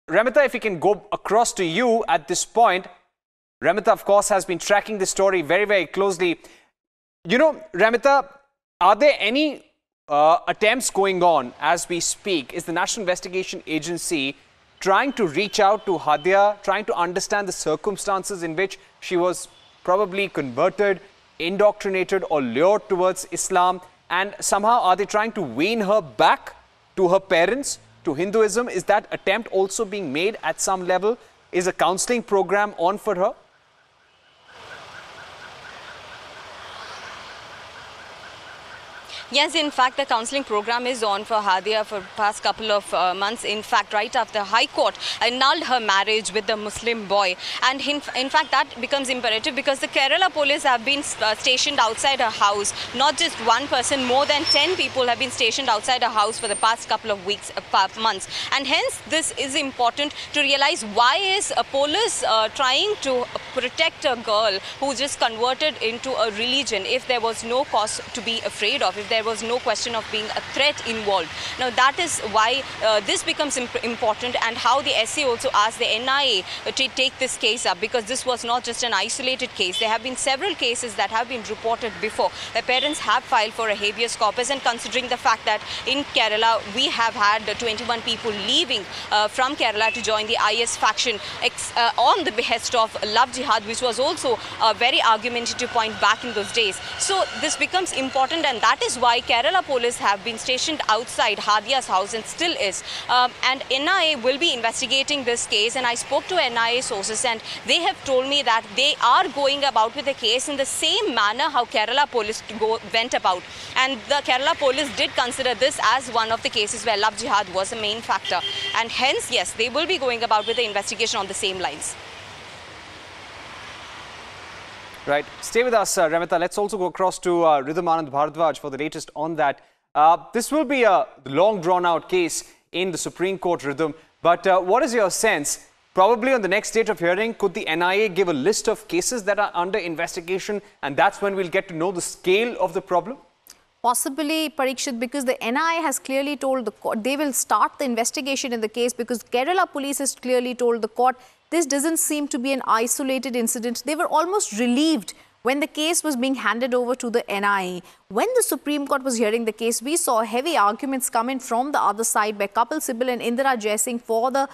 Remitha, if we can go across to you at this point. Remitha, of course, has been tracking this story very, very closely. You know, Remitha, are there any attempts going on as we speak? Is the National Investigation Agency trying to reach out to Hadiya, trying to understand the circumstances in which she was probably converted, indoctrinated or lured towards Islam, and somehow are they trying to wean her back to her parents, to Hinduism? Is that attempt also being made at some level? Is a counselling program on for her? Yes, in fact, the counselling program is on for Hadiya for past couple of months. In fact, right after High Court annulled her marriage with the Muslim boy. And in fact, that becomes imperative because the Kerala police have been stationed outside her house. Not just one person, more than 10 people have been stationed outside her house for the past couple of weeks, months. And hence, this is important to realize why is police trying to protect a girl who just converted into a religion if there was no cause to be afraid of, if there was no question of being a threat involved. Now that is why this becomes important, and how the SC also asked the NIA to take this case up, because this was not just an isolated case. There have been several cases that have been reported before. The parents have filed for a habeas corpus, and considering the fact that in Kerala we have had 21 people leaving from Kerala to join the IS faction on the behest of Love Jihad, which was also a very argumentative point back in those days. So this becomes important, and that is why Kerala police have been stationed outside Hadiya's house and still is. And NIA will be investigating this case, and I spoke to NIA sources and they have told me that they are going about with the case in the same manner how Kerala police went about. And the Kerala police did consider this as one of the cases where Love Jihad was a main factor. And hence, yes, they will be going about with the investigation on the same lines. Right. Stay with us, Remitha. Let's also go across to Rhythm Anand Bharadwaj for the latest on that. This will be a long drawn-out case in the Supreme Court, Rhythm. But what is your sense? Probably on the next date of hearing, could the NIA give a list of cases that are under investigation, and that's when we'll get to know the scale of the problem? Possibly, Parikshit, because the NIA has clearly told the court they will start the investigation in the case, because Kerala police has clearly told the court this doesn't seem to be an isolated incident. They were almost relieved when the case was being handed over to the NIA. When the Supreme Court was hearing the case, we saw heavy arguments coming from the other side where Kapil Sibal and Indira Jaising for the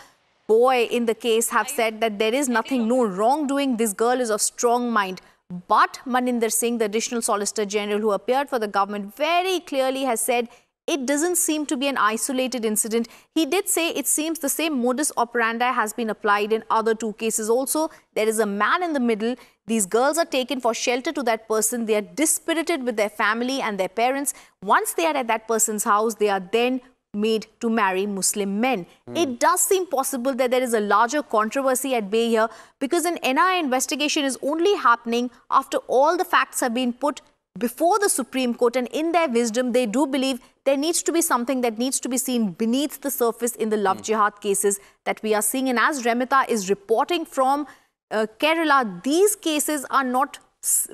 boy in the case have said that there is nothing, no wrongdoing. This girl is of strong mind. But Maninder Singh, the additional Solicitor General who appeared for the government, very clearly has said it doesn't seem to be an isolated incident. He did say it seems the same modus operandi has been applied in other two cases also. There is a man in the middle. These girls are taken for shelter to that person. They are dispirited with their family and their parents. Once they are at that person's house, they are then made to marry Muslim men. It does seem possible that there is a larger controversy at bay here, because an NIA investigation is only happening after all the facts have been put before the Supreme Court, and in their wisdom, they do believe there needs to be something that needs to be seen beneath the surface in the Love Jihad cases that we are seeing. And as Remitha is reporting from Kerala, these cases are not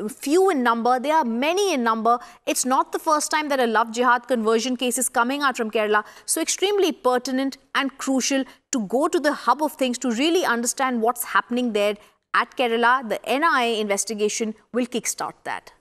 few in number, they are many in number. It's not the first time that a Love Jihad conversion case is coming out from Kerala. So extremely pertinent and crucial to go to the hub of things to really understand what's happening there at Kerala. The NIA investigation will kickstart that.